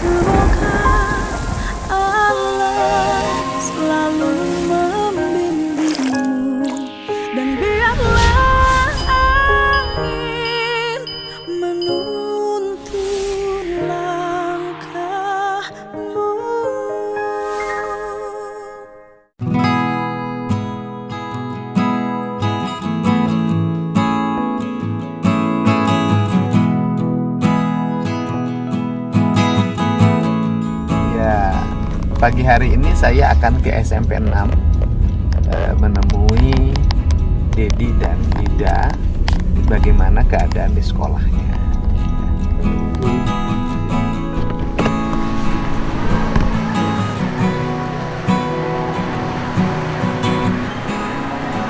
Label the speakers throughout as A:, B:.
A: Semoga Allah selalu membimbingmu dan biarlah angin menuntun langkahmu.
B: Ya, pagi hari ini saya akan ke SMP 6 menemui Dedi dan Dida. Bagaimana keadaan di sekolahnya.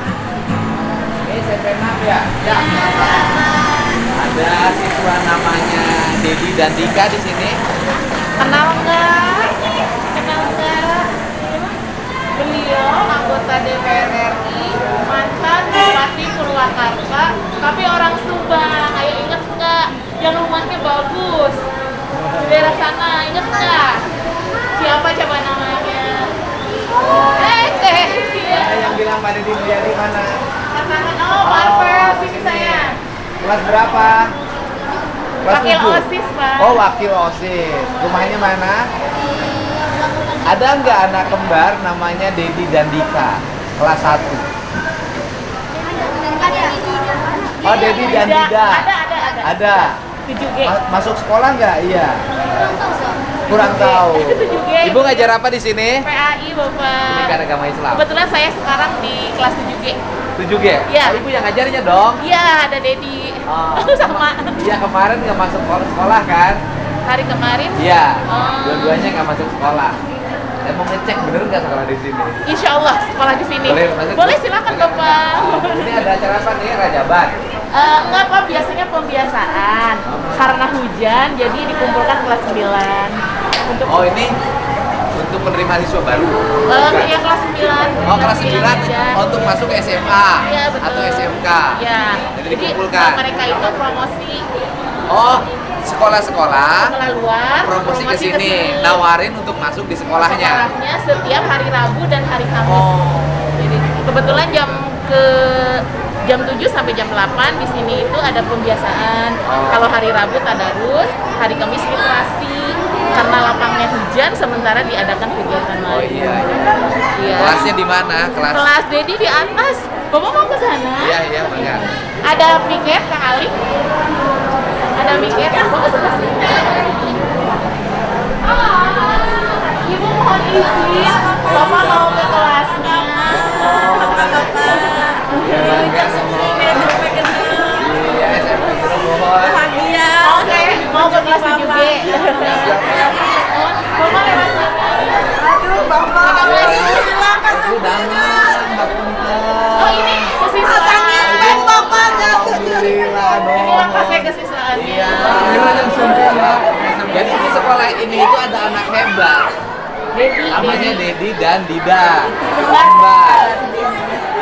B: Ini SMP 6 ya? Ya. Ada siswa namanya Dedi dan Dika di sini.
C: Kenal nggak? Kenal nggak? Beliau anggota DPR RI, mantan Bupati Purwakarta, tapi orang Subang. Ayo inget nggak? Yang rumahnya bagus di daerah sana, inget nggak? Siapa coba namanya?
B: Yang bilang pada di dia di mana?
C: Katakan, oh Marvel, sini saya.
B: Kelas berapa? Kelas
C: Wakil
B: 7?
C: OSIS, Pak.
B: Oh, wakil OSIS. Rumahnya mana? Ada nggak anak kembar namanya Dedi dan Dika? Kelas 1. Oh, Dedi dan Dida. Ada.
C: 7G.
B: Masuk sekolah nggak? Iya. Kurang tahu.
C: Itu 7G.
B: Ibu ngajar apa di sini?
C: PAI, Bapak.
B: Pendidikan Agama Islam.
C: Kebetulan saya sekarang di kelas 7G.
B: 7G?
C: Iya.
B: Oh, ibu yang ngajarnya dong?
C: Iya, ada Dedi.
B: Oh,
C: Sama.
B: Iya, kemarin nggak masuk sekolah kan?
C: Hari kemarin.
B: Iya.
C: Oh.
B: Dua-duanya nggak masuk sekolah. Saya mau ngecek bener nggak sekolah di sini.
C: Insya Allah sekolah di sini.
B: Boleh masuk?
C: Boleh, silakan Bapak.
B: Ini ada acara apa nih, Rajaban?
C: Enggak Pak, biasanya pembiasaan. Karena hujan, jadi dikumpulkan kelas 9. Untuk
B: Oh, ini untuk penerima siswa baru?
C: yang kelas 9.
B: Oh, kelas 9 untuk masuk ke SMA
C: Iya, betul.
B: atau SMK?
C: Iya.
B: Jadi dikumpulkan?
C: Mereka itu promosi
B: Oh, sekolah-sekolah
C: sekolah luar,
B: promosi ke sini, nawarin untuk masuk di sekolahnya?
C: sekolahnya setiap hari Rabu dan hari Kamis.
B: Oh,
C: Jadi kebetulan jam 7 sampai jam 8 di sini itu ada pembiasaan.
B: Oh.
C: Kalau hari Rabu tadarus, hari Kamis literasi. Karena lapangnya hujan, sementara diadakan kegiatan
B: oh
C: lain.
B: iya.
C: Iya.
B: Kelasnya di mana?
C: Kelas Dedi di atas. Bapak mau ke sana?
B: Iya, benar.
C: Ada piket Kang Ali? Ada piket. Bapak sebelah sini. Ibu mohon izin, Bapak mau ke kelasnya.
B: Iya, SMP Cirebon.
C: Oke, mau ke kelas 7G. Bapak lewat sini. Oh, ini kesiswaan.
B: Alhamdulillah dong.
C: Terima kasih kesiswaannya.
B: Iya. Jadi di sekolah ini itu ada anak hebat. Namanya Dedi dan Dida. Kembar.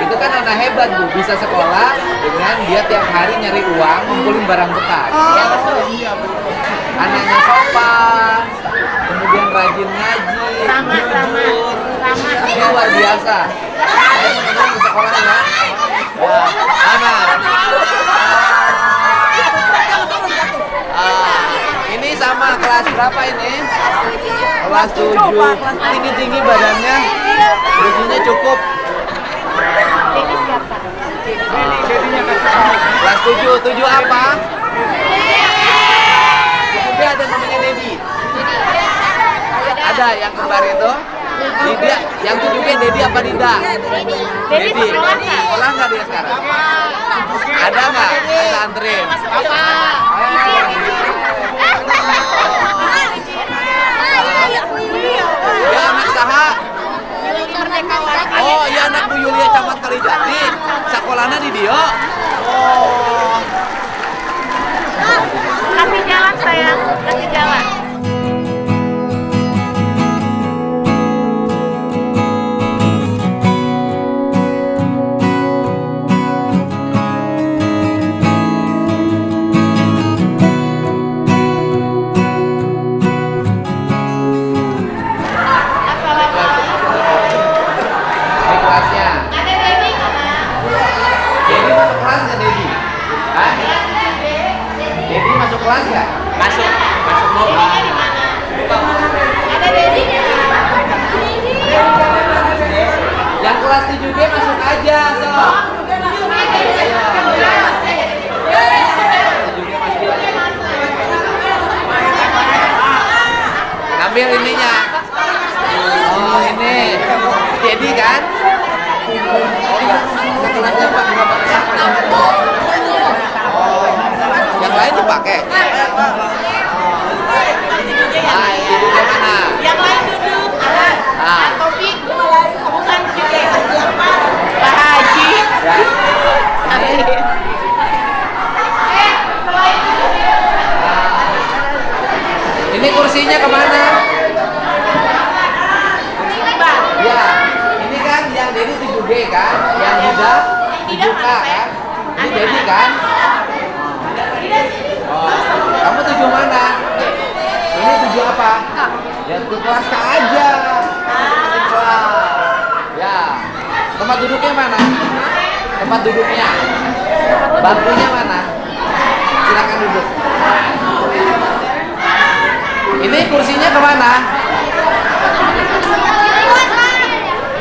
B: Itu kan anak hebat Bu, bisa sekolah dengan dia tiap hari nyari uang, ngumpulin barang bekas.
C: Iya, betul.
B: Anaknya sopan, kemudian rajin ngaji, jujur. Ini luar biasa. Saya menemukan di sekolahnya. Ya, anak. Ini sama kelas berapa ini? Kelas 7. Tinggi-tinggi badannya. Giginya cukup.
C: Ini siapa?
B: Kelas 7. 7 apa? Juga ada namanya Dedi. Ada yang kembar itu? Dida, yang 7G Dedi apa Dida?
C: Dedi sekolah nggak?
B: Sekolah nggak dia sekarang? Ada nggak? Kita anterin.
C: Apa?
B: Ya anak saha?
C: Merdeka Warga.
B: Oh ya anak Bu Yulia Camat Kalijati. Sekolahnya di dia. Oh.
C: Kasih jalan sayang, kasih jalan.
B: ambil ininya. Oh ini, jadi kan? Oh enggak, kelasnya Pak nggak pakai. Oh, yang lain dipakai. Ah, ini duduknya mana?
C: Yang lain duduk.
B: Ah.
C: Topik bukan juga Pak Haji.
B: Ya.
C: Amin.
B: Ini kursinya kemana? Ya, ini kan yang Dedi 7G kan, yang Dida 7K kan. Ini Dedi kan? Oh, kamu 7 mana? Ini 7 apa? Ya ke kelas K aja. Kelas. Ya. Tempat duduknya mana? Tempat duduknya. Bangkunya mana? Silakan duduk. Ini kursinya kemana?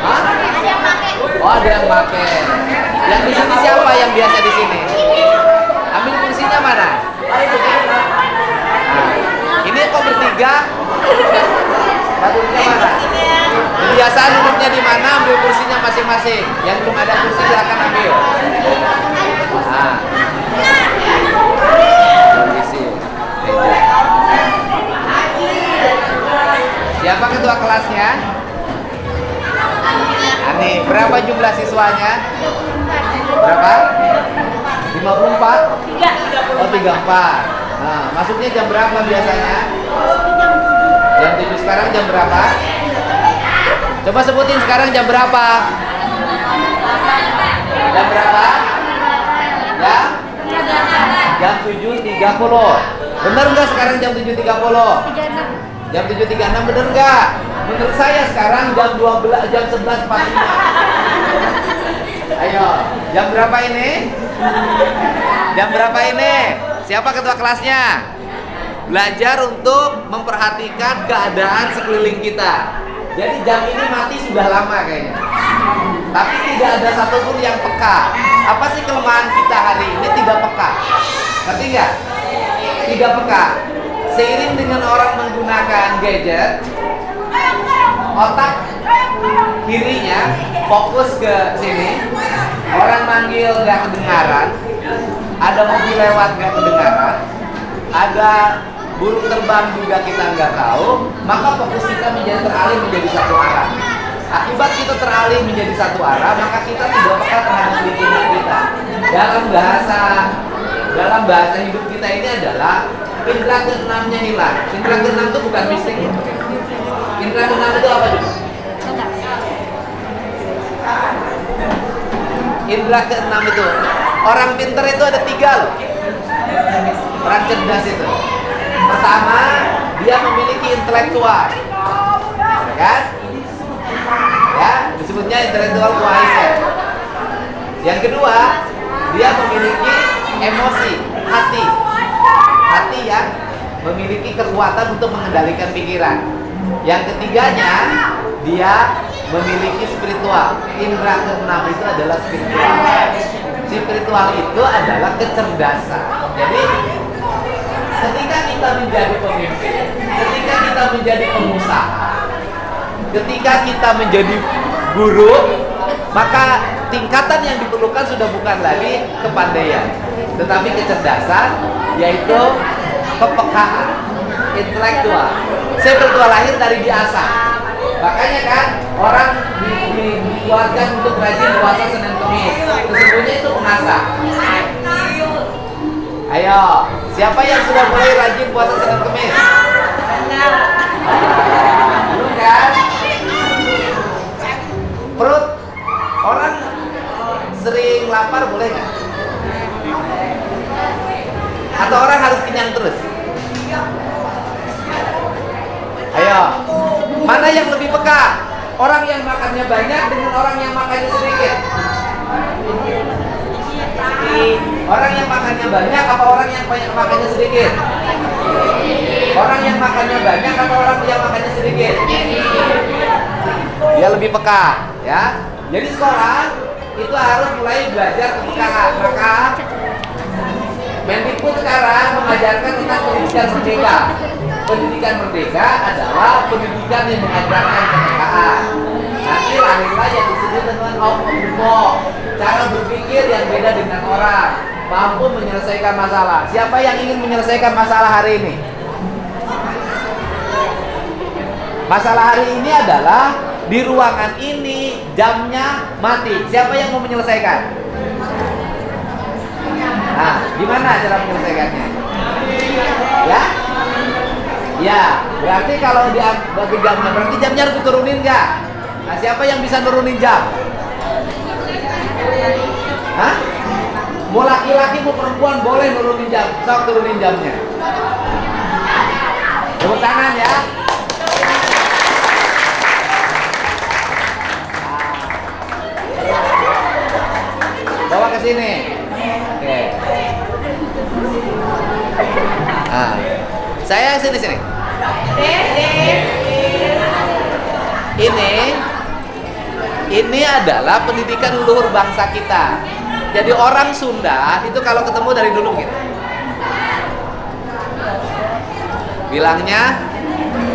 B: Hah? Oh ada yang pakai. Yang di sini siapa yang biasa di sini? Ambil kursinya mana? Nah, ini kok bertiga? Duduknya mana? Kebiasaan duduknya di mana? Ambil kursinya masing-masing. Yang belum ada kursi silakan ambil. Nah. Permisi. Siapa ketua kelasnya? Ani, berapa jumlah siswanya? Berapa? 54? Oh 34. Nah, masuknya jam berapa biasanya? Jam 7 sekarang jam berapa? Coba sebutin sekarang jam berapa? Jam berapa? Ya? Jam 7.30. Bener nggak sekarang jam 7.30? Jam 7.36 bener nggak? Menurut saya sekarang jam 12, jam 11.45. Ayo, jam berapa ini? Jam berapa ini? Siapa ketua kelasnya? Belajar untuk memperhatikan keadaan sekeliling kita. Jadi jam ini mati sudah lama kayaknya. Tapi tidak ada satupun yang peka. Apa sih kelemahan kita hari ini? Tidak peka. Ngerti nggak? Tidak peka. Seiring dengan orang menggunakan gadget, otak kirinya fokus ke sini. Orang manggil nggak kedengaran, ada mobil lewat nggak kedengaran, ada burung terbang juga kita nggak tahu, maka fokus kita menjadi teralih menjadi satu arah. Akibat kita teralih menjadi satu arah, maka kita tidak peka terhadap lingkungan kita. Dalam bahasa hidup kita ini adalah indra keenamnya hilang. Indra keenam itu bukan mistik. Indra keenam itu apa juga? Indra keenam itu orang pintar itu ada 3 loh. Orang cerdas itu. Pertama, dia memiliki intelektual, ya kan? Ya, disebutnya intelektual quotient. Yang kedua, dia memiliki emosi, hati yang memiliki kekuatan untuk mengendalikan pikiran. Yang ketiganya, dia memiliki spiritual. Indra keenam itu adalah spiritual. Spiritual itu adalah kecerdasan. Jadi ketika kita menjadi pemimpin, ketika kita menjadi pengusaha, ketika kita menjadi guru, maka tingkatan yang diperlukan sudah bukan lagi kepandaian, tetapi kecerdasan, yaitu kepekaan, intelektual. Spiritual lahir dari diasah. Makanya kan orang dikuatkan untuk rajin puasa Senin Kemis. Sesungguhnya itu mengasah. Ayo, siapa yang sudah mulai rajin puasa Senin Kemis? Belum kan? Perut orang sering lapar boleh nggak? Atau orang harus kenyang terus? Ayo, mana yang lebih peka? Orang yang makannya banyak dengan orang yang makannya sedikit? Orang yang makannya banyak apa orang yang makannya sedikit? Orang yang makannya banyak atau orang yang makannya sedikit? Dia lebih peka, ya. Jadi sekolah itu harus mulai belajar kepekaan. Maka Mendikbud sekarang mengajarkan tentang pendidikan merdeka. pendidikan merdeka adalah pendidikan yang mengajarkan kepekaan. Nanti lahirlah yang disebut dengan omnivore, cara berpikir yang beda dengan orang, mampu menyelesaikan masalah. Siapa yang ingin menyelesaikan masalah hari ini? Masalah hari ini adalah di ruangan ini jamnya mati. Siapa yang mau menyelesaikan? Nah, gimana cara menyelesaikannya? Ya? Ya, berarti kalau dia bagi jamnya, berarti jamnya harus diturunin nggak? Nah, siapa yang bisa nurunin jam? Hah? Mau laki-laki mau perempuan boleh nurunin jam. Sok turunin jamnya. Tepuk tangan ya. Bawa ke sini. Oke. Ah. Saya sini. Ini adalah pendidikan leluhur bangsa kita. Jadi orang Sunda itu kalau ketemu dari dulu gitu. Bilangnya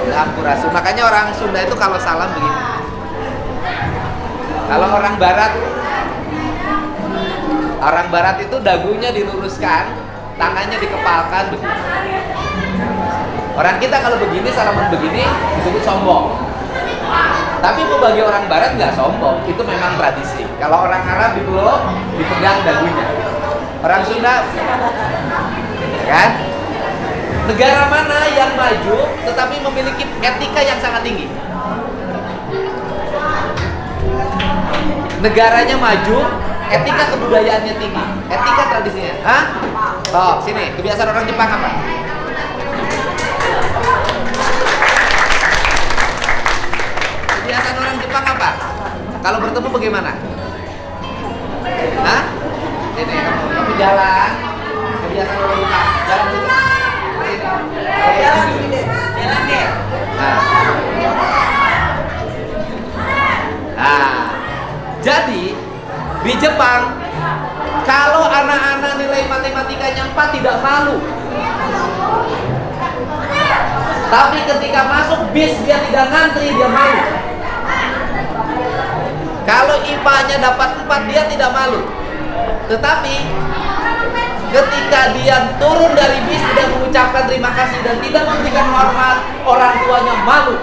B: Sampurasun. Makanya orang Sunda itu kalau salam begini. Kalau orang barat itu dagunya diluruskan, tangannya dikepalkan begini. Orang kita kalau begini, salaman begini disebut sombong. Tapi bagi orang barat nggak sombong, itu memang tradisi. Kalau orang Arab itu loh dipegang dagunya. Orang Sunda, ya kan? Negara mana yang maju tetapi memiliki etika yang sangat tinggi? Negaranya maju, etika kebudayaannya tinggi, etika tradisinya. Hah? Oh, sini, kebiasaan orang Jepang apa? Kebiasaan orang Jepang apa? Kalau bertemu bagaimana? Hah? Sini, kamu jalan. Kebiasaan orang Jepang, jalan situ. Jalan deh. Nah, jadi di Jepang kalau anak-anak nilai matematikanya 4 tidak malu. Tapi ketika masuk bis dia tidak ngantri, dia malu. Kalau IPA-nya dapat 4 dia tidak malu. Tetapi ketika dia turun dari bis tidak mengucapkan terima kasih dan tidak memberikan hormat, orang tuanya malu.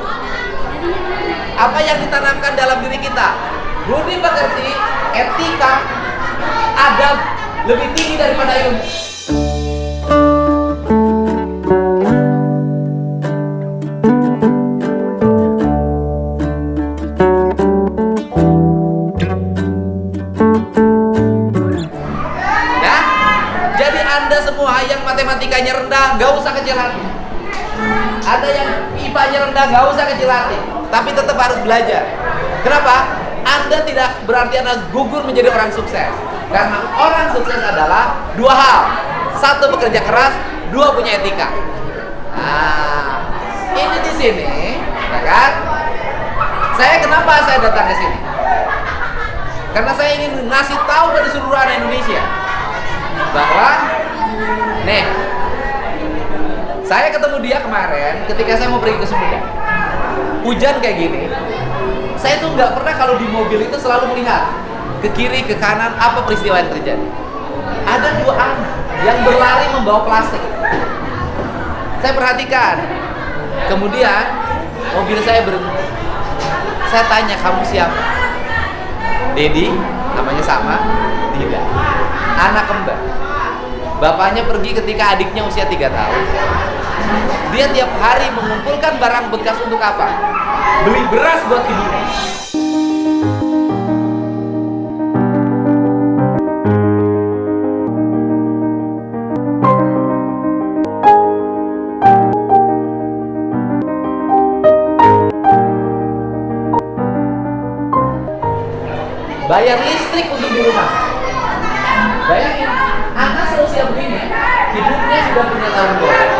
B: Apa yang ditanamkan dalam diri kita? Budi pekerti, etika, adab lebih tinggi daripada ilmu. Ya, jadi Anda semua yang matematikanya rendah, gak usah kecil hati. Ada yang IPA-nya rendah, gak usah kecil hati. Tapi tetap harus belajar. Kenapa? Anda tidak berarti Anda gugur menjadi orang sukses. Karena orang sukses adalah 2 hal. 1 bekerja keras, 2 punya etika. Nah, ini di sini, ya kan? Kenapa saya datang ke sini? Karena saya ingin ngasih tahu pada seluruh anak Indonesia bahwa, nih, saya ketemu dia kemarin ketika saya mau pergi ke Sumedang. Hujan kayak gini. Saya tuh nggak pernah kalau di mobil itu selalu melihat ke kiri, ke kanan, apa peristiwa yang terjadi. Ada 2 anak yang berlari membawa plastik. Saya perhatikan. Kemudian mobil saya berhenti. Saya tanya, kamu siapa? Dedi, namanya sama, tidak. Anak kembar. Bapaknya pergi ketika adiknya usia 3 tahun. Dia tiap hari mengumpulkan barang bekas untuk apa? Beli beras buat ibunya. Bayar listrik untuk di rumah. Bayangin, anak seusia begini, hidupnya sudah punya tanggung jawab.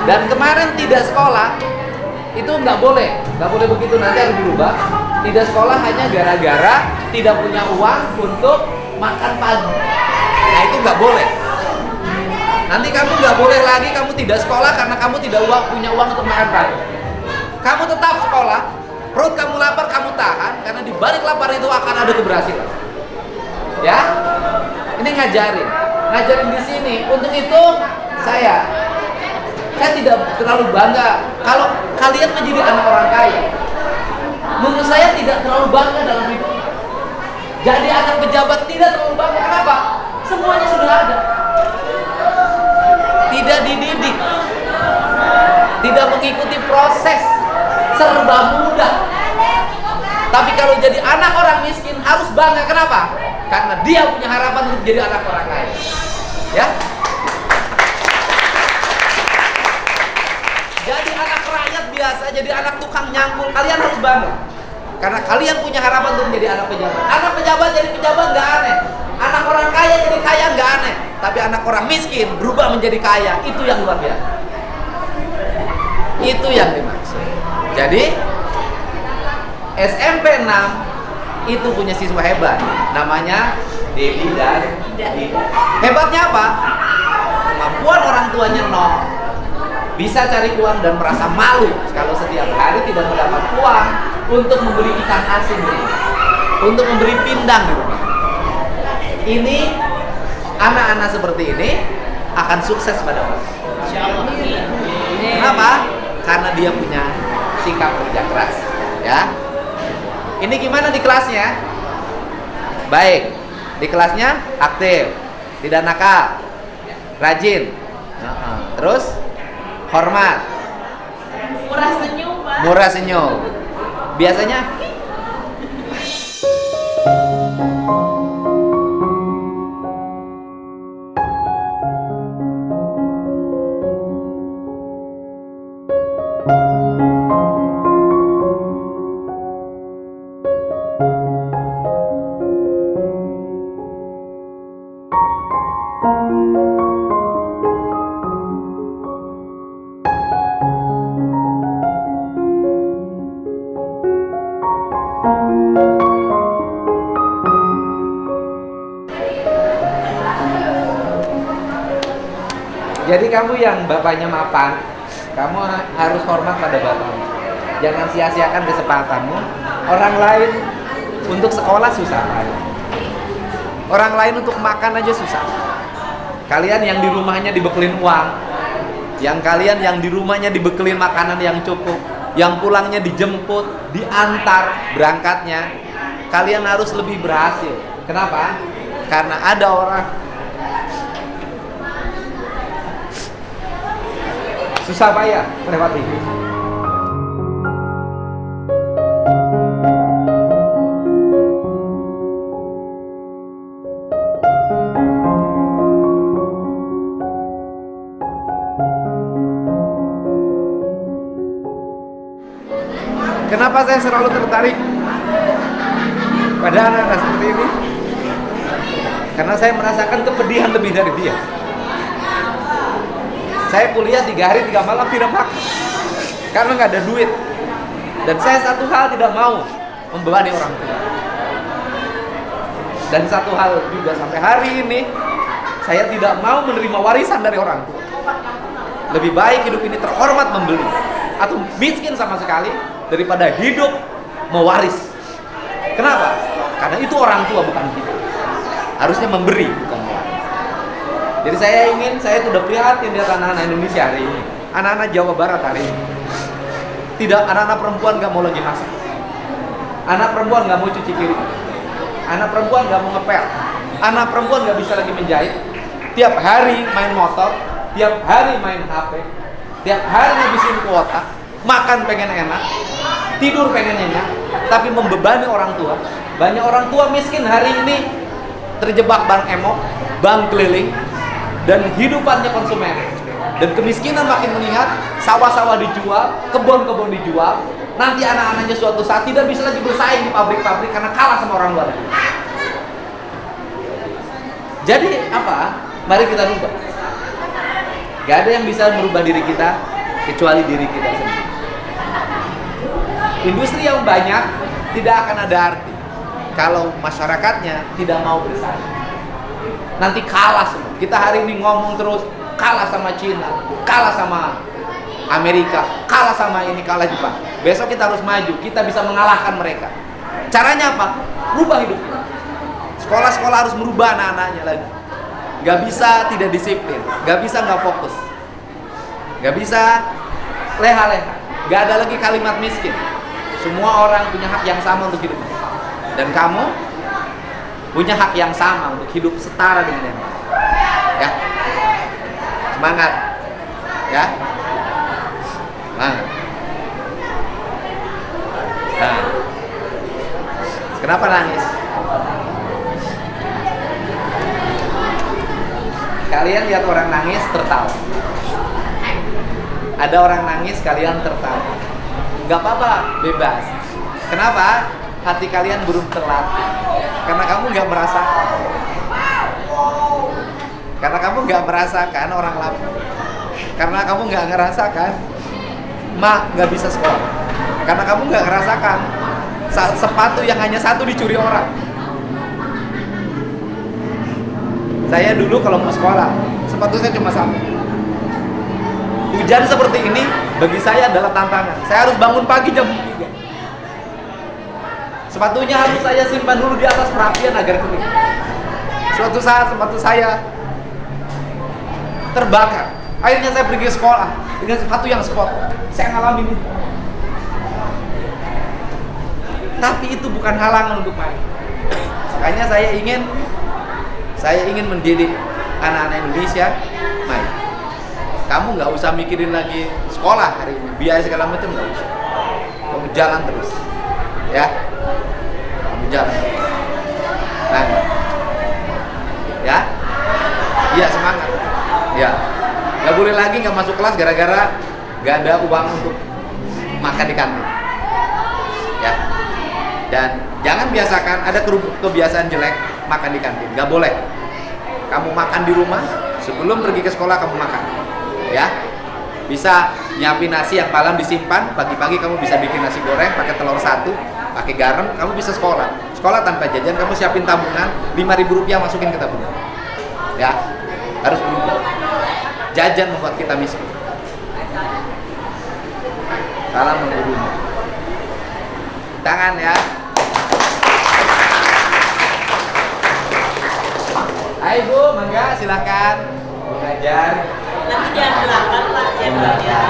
B: Dan kemarin tidak sekolah, itu nggak boleh begitu, nanti harus dirubah. Tidak sekolah hanya gara-gara tidak punya uang untuk makan pagi. Nah itu nggak boleh. Nanti kamu nggak boleh lagi kamu tidak sekolah karena kamu tidak punya uang untuk makan pagi. Kamu tetap sekolah, perut kamu lapar kamu tahan karena di balik lapar itu akan ada keberhasilan. Ya, ini ngajarin di sini. Untuk itu saya tidak terlalu bangga kalau kalian menjadi anak orang kaya. Menurut saya tidak terlalu bangga dalam hidup. Jadi anak pejabat tidak terlalu bangga. Kenapa? Semuanya sudah ada. Tidak dididik, tidak mengikuti proses, serba mudah. Tapi kalau jadi anak orang miskin harus bangga. Kenapa? Karena dia punya harapan untuk jadi anak orang kaya. Ya. Jadi anak rakyat biasa, jadi anak tukang nyangkul, kalian harus bangga. Karena kalian punya harapan untuk menjadi anak pejabat. Anak pejabat jadi pejabat nggak aneh. Anak orang kaya jadi kaya nggak aneh. Tapi anak orang miskin berubah menjadi kaya, itu yang luar biasa. Itu yang dimaksud. Jadi SMP 6 itu punya siswa hebat, namanya Dedi dan Dida. Hebatnya apa? Kemampuan orang tuanya nol, bisa cari uang dan merasa malu kalau setiap hari tidak mendapat uang untuk membeli ikan asin, untuk membeli pindang di rumah. Ini anak-anak seperti ini akan sukses pada waktu. Kenapa? Karena dia punya sikap kerja keras. Ya. Ini gimana di kelasnya? Baik. Di kelasnya aktif, tidak nakal, rajin. Terus hormat,
C: Murah senyum, Pak.
B: murah senyum. Biasanya jadi kamu yang bapaknya mapan, kamu harus hormat pada bapakmu. Jangan sia-siakan kesempatanmu. Orang lain untuk sekolah susah. Orang lain untuk makan aja susah. Kalian yang di rumahnya dibekelin uang, kalian yang di rumahnya dibekelin makanan yang cukup, yang pulangnya dijemput, diantar berangkatnya, kalian harus lebih berhasil. Kenapa? Karena ada orang susah payah melewati. Kenapa saya selalu tertarik pada anak-anak seperti ini? Karena saya merasakan kepedihan lebih dari dia. Saya kuliah 3 hari 3 malam tidak makan karena nggak ada duit. Dan saya satu hal tidak mau membebani orang tua. Dan satu hal juga sampai hari ini saya tidak mau menerima warisan dari orang tua. Lebih baik hidup ini terhormat membeli atau miskin sama sekali daripada hidup mewaris. Kenapa? Karena itu orang tua bukan kita. Harusnya memberi bukan mewaris. Jadi saya sudah prihatin lihat anak-anak Indonesia hari ini, anak-anak Jawa Barat hari ini. Tidak, anak-anak perempuan nggak mau lagi masak, anak perempuan nggak mau cuci piring, anak perempuan nggak mau ngepel, anak perempuan nggak bisa lagi menjahit. Tiap hari main motor, tiap hari main HP, tiap hari ngabisin kuota, makan pengen enak, tidur pengen enak, tapi membebani orang tua. Banyak orang tua miskin hari ini terjebak bank emok, bank keliling, dan hidupannya konsumen. Dan kemiskinan makin meningkat, sawah-sawah dijual, kebun-kebun dijual. Nanti anak-anaknya suatu saat tidak bisa lagi bersaing di pabrik-pabrik karena kalah sama orang luar. Jadi apa? Mari kita rubah. Gak ada yang bisa merubah diri kita kecuali diri kita sendiri. Industri yang banyak tidak akan ada arti kalau masyarakatnya tidak mau bersaing. Nanti kalah semua. Kita hari ini ngomong terus kalah sama Cina, kalah sama Amerika, kalah sama ini, kalah Jepang. Besok kita harus maju, kita bisa mengalahkan mereka. Caranya apa? Rubah hidup kita. Sekolah-sekolah harus merubah anak-anaknya lagi. Gak bisa tidak disiplin, gak bisa gak fokus, gak bisa leha-leha. Gak ada lagi kalimat miskin. Semua orang punya hak yang sama untuk hidup. Dan kamu punya hak yang sama untuk hidup setara dengan yang lain. Ya, semangat. Ya, semangat. Nah, kenapa nangis? Kalian lihat orang nangis tertawa. Ada orang nangis, kalian tertawa. Gak apa-apa, bebas. Kenapa? Hati kalian belum terlatih. Karena kamu gak merasakan. Karena kamu gak merasakan orang lapar. Karena kamu gak ngerasakan Ma gak bisa sekolah. Karena kamu gak ngerasakan sepatu yang hanya satu dicuri orang. Saya dulu kalau mau sekolah, sepatu saya cuma satu. Hujan seperti ini bagi saya adalah tantangan. Saya harus bangun pagi jam 3. Sepatunya harus saya simpan dulu di atas perapian agar kering. Suatu saat sepatu saya terbakar. Akhirnya saya pergi ke sekolah dengan sepatu yang sport. Saya ngalamin itu. Tapi itu bukan halangan untuk main. Makanya saya ingin mendidik anak-anak Indonesia main. Kamu nggak usah mikirin lagi sekolah hari ini, biaya segala macam nggak usah. Kamu jalan terus, ya. Kamu jalan. Nah, ya, iya semangat. Ya, nggak boleh lagi nggak masuk kelas gara-gara nggak ada uang untuk makan di kantin. Ya, dan jangan biasakan ada kebiasaan jelek makan di kantin. Nggak boleh. Kamu makan di rumah, sebelum pergi ke sekolah kamu makan. Ya, bisa nyiapin nasi yang malam disimpan, pagi-pagi kamu bisa bikin nasi goreng pakai telur 1, pakai garam, kamu bisa sekolah. Sekolah tanpa jajan, kamu siapin tabungan, Rp5.000 masukin ke tabungan. Ya, harus berubah. Jajan membuat kita miskin. Salam mengurunya. Tangan ya. Hai Bu, mangga silakan mengajar.
C: Nanti jam 8 Pak, jam 2 ya.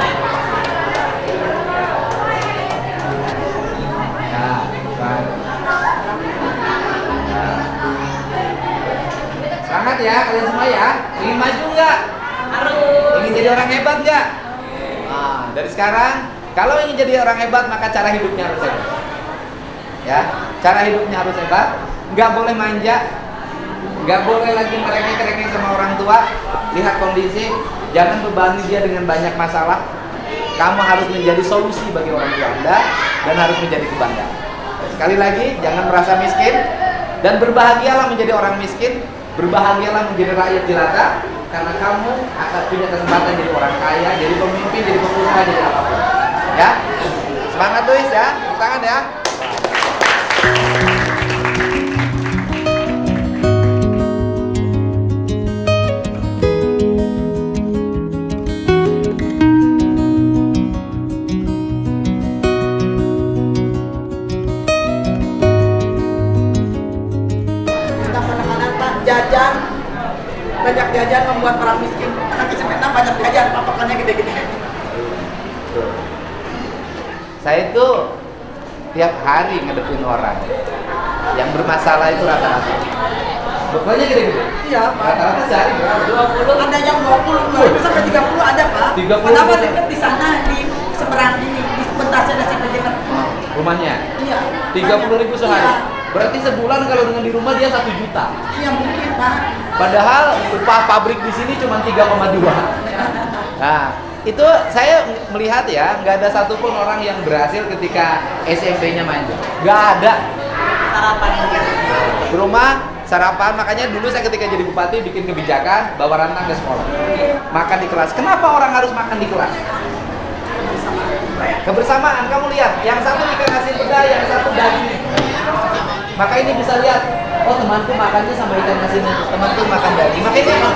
B: Nah, Pak. Semangat ya kalian semua ya. Ingin maju nggak?
C: Harus.
B: Ingin jadi orang hebat nggak? Nah, dari sekarang kalau ingin jadi orang hebat maka cara hidupnya harus hebat. Ya, cara hidupnya harus hebat. Nggak boleh manja. Nggak boleh lagi merengek-rengek sama orang tua. Lihat kondisi, jangan bebani dia dengan banyak masalah. Kamu harus menjadi solusi bagi orang tua Anda dan harus menjadi kebanggaan. Sekali lagi, jangan merasa miskin dan berbahagialah menjadi orang miskin, berbahagialah menjadi rakyat jelata karena kamu akan punya kesempatan jadi orang kaya, jadi pemimpin, jadi pengusaha, jadi apapun. Ya, semangat tuh ya, tangan ya.
D: Jajan, banyak jajan membuat orang miskin. Anak SMP 6 banyak jajan, patokannya gede-gede.
B: Saya itu tiap hari ngadepin orang yang bermasalah itu rata-rata. Bekalnya gede-gede?
D: Iya, Pak.
B: Rata-rata sehari berapa?
D: 20, ada yang 20 sampai 30 ada, Pak.
B: 30.
D: Kenapa deket di sana, di seberang ini, di pentasnya nasi penjekat.
B: Rumahnya?
D: Iya.
B: 30.000 sehari?
D: Iya.
B: Berarti sebulan kalau dengan di rumah dia 1 juta.
D: Iya mungkin, Pak.
B: Padahal upah pabrik di sini cuma 3,2. Nah, itu saya melihat ya, nggak ada satupun orang yang berhasil ketika SMP-nya manja. Nggak ada.
C: Sarapan mungkin.
B: Di rumah sarapan, makanya dulu saya ketika jadi bupati bikin kebijakan bawa rantang ke sekolah. Makan di kelas. Kenapa orang harus makan di kelas? Kebersamaan. Kamu lihat, yang satu ikan asin peda, yang satu daging. Maka ini bisa lihat, oh temanku makannya sama ikan asin itu, temanku makan daging. Maka ini apa?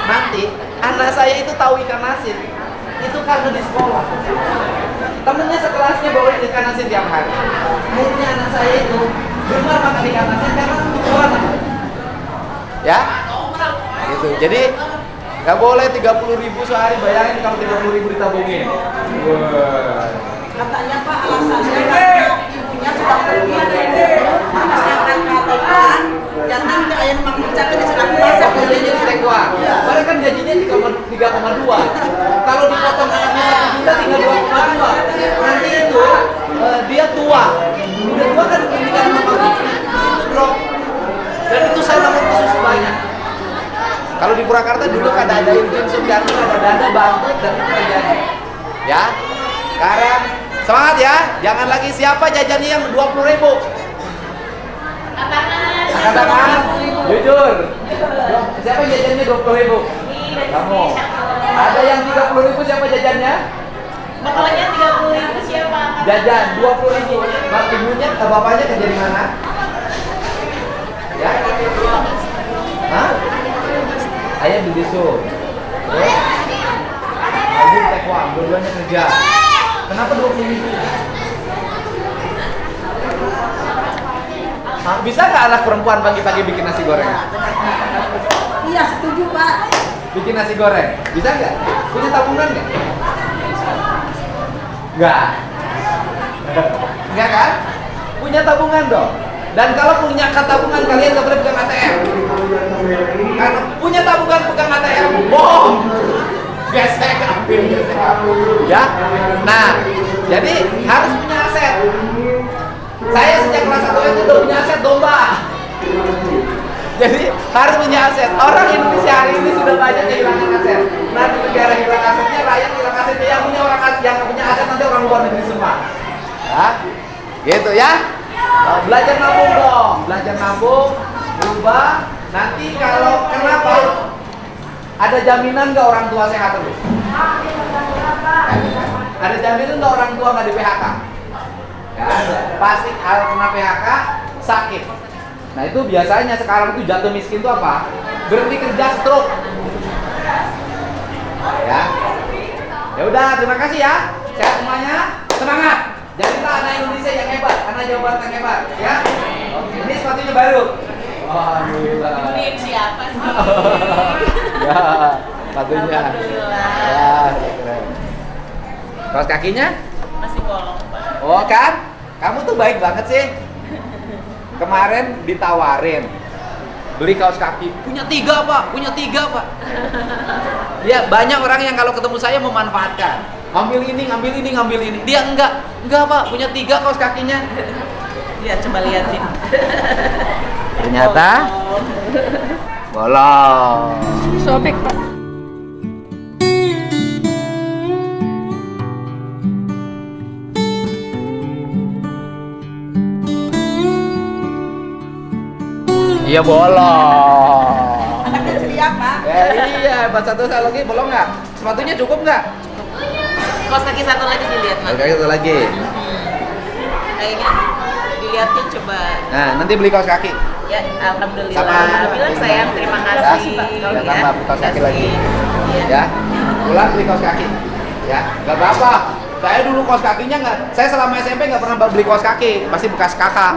B: Nanti anak saya itu tahu ikan asin itu karena di sekolah. Temennya sekelasnya bawa ikan asin tiap hari. Akhirnya anak saya itu gemar makan ikan asin karena tujuan. Ya, gitu. Jadi nggak boleh 30.000 sehari, bayangin kalau 30.000 ditabungin. Wah.
D: Katanya Pak alasannya karena ibunya sudah pergi masyarakat katakan jangan ayam makan di sedang masak
B: Gajinya di Tekwa. Padahal kan gajinya 3,2. Kalau dipotong anaknya 1 juta tinggal 2,2. Nanti itu dia tua. Udah tua kan pendidikan sama itu drop. Dan itu saya nomor khusus banyak. Kalau di Purwakarta dulu kada ada Irjen Sudarno, ada Bangkut dan itu terjadi. Ya. Sekarang semangat ya. Jangan lagi siapa jajannya yang 20.000. Angkat tangan. Jujur. Siapa jajannya 20.000? Kamu. Ada yang 30.000 siapa jajannya?
C: Pokoknya 30.000 siapa?
B: Jajan 20.000. Bang ibunya atau bapaknya kerja di mana? Ya. Hah? Ayah di Deso. Terus? Ibu Tekwa, dua-duanya kerja. Kenapa 20.000? Bisa nggak anak perempuan pagi-pagi bikin nasi goreng?
D: Iya setuju Pak.
B: Bikin nasi goreng, bisa nggak? Punya tabungan nggak? Nggak. Nggak kan? Punya tabungan dong. Dan kalau punya tabungan kalian nggak boleh pegang ATM. Karena punya tabungan pegang ATM, bohong. Gesek ambil, gesek ambil. Ya. Nah, jadi harus punya aset. Saya sejak kelas 1 itu udah punya aset domba. Jadi harus punya aset. Orang Indonesia hari ini sudah banyak kehilangan aset. Nanti negara hilang asetnya, rakyat hilang asetnya. Yang punya orang aset, yang punya aset nanti orang luar negeri semua. Ya, gitu ya. Nah, belajar nabung dong, belajar nabung, berubah. Nanti kalau kenapa? Ada jaminan nggak orang tua sehat terus? Ada jaminan nggak orang tua nggak di PHK? Ya, pasti kalau kena PHK sakit. Nah itu biasanya sekarang itu jatuh miskin itu apa? Berhenti kerja, stroke. Ya, ya udah terima kasih ya. Sehat semuanya, semangat. Jadilah anak Indonesia yang hebat, anak Jawa Barat yang hebat. Ya, oke. Ini sepatunya baru. Alhamdulillah.
C: Beliin siapa sih?
B: Ya, sepatunya. Ya, keren. Kaos kakinya?
C: Masih bolong, Pak.
B: Oh kan? Kamu tuh baik banget sih. Kemarin ditawarin beli kaos kaki, punya 3 Pak, punya 3 Pak. Ya banyak orang yang kalau ketemu saya memanfaatkan, ngambil ini, ngambil ini, ngambil ini. Dia enggak Pak, punya 3 kaos kakinya.
C: Iya, coba liatin.
B: Ternyata bolong.
A: Sobek Pak.
B: Iya bolong.
D: Anaknya ceria Pak.
B: Ya, iya, pas satu lagi bolong nggak? Sepatunya cukup nggak?
C: Kaos kaki satu lagi dilihat, Mas.
B: Oke, satu lagi.
C: Kayaknya dilihatin coba.
B: Nah, nanti beli kaos kaki.
C: Ya, alhamdulillah.
B: Sama.
C: Alhamdulillah sayang, terima kasih.
B: Ya, tambah beli kaos kaki lagi.
C: Iya.
B: Ya, pulang beli kaos kaki. Ya, nggak apa-apa. Saya dulu kaos kakinya nggak. Saya selama SMP nggak pernah beli kaos kaki, pasti bekas kakak.